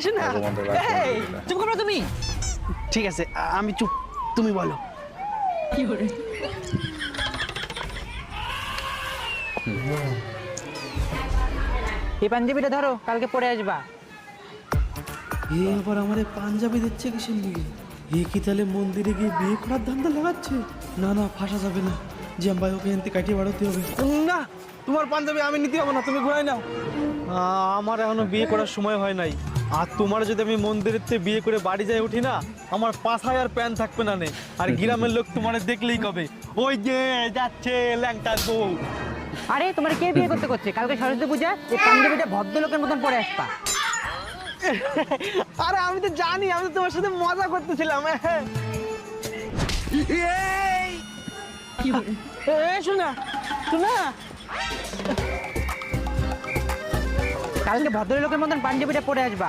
শোনা এই চুপ করো তুমি। ঠিক আছে আমি চুপ, তুমি বলো। এই পাঞ্জাবিটা ধরো, কালকে পরে আসবা। এ আবার আমার পাঞ্জাবি দিচ্ছে কিসের লিগে? এ কি তাহলে মন্দিরে গিয়ে বিয়ে করার ধান্দা লাগাচ্ছে? না না, ফাঁসা যাবে না, জাম্বাই ওকে এনতে কাটিয়ে বাড়াতে হবে। না, তোমার পাঞ্জাবি আমি নিতে যাবো না, তুমি ঘুরাই নাও। আমার এখনো বিয়ে করার সময় হয় নাই। আর তোমার যদি আমি মন্দিরের থেকে বিয়ে করে বাড়ি যাই উঠি না, আমার পাছায় আর প্যান থাকবে না নে। আর গ্রামের লোক তোমার দেখলেই কবে ওই যে যাচ্ছে ল্যাংটার বউ। আরে তোমার কে বিয়ে করতে করছে? কালকে সরস্বতী পূজা, এই পাঞ্জাবিটা ভদ্রলোকের মতন পরে আসবা। আরে আমি তো জানি, আমি তো তোমার সাথে মজা করতেছিলাম। শোনা শোনা, কালকে ভদ্রলোকের মতন পাঞ্জাবিটা পরে আসবা।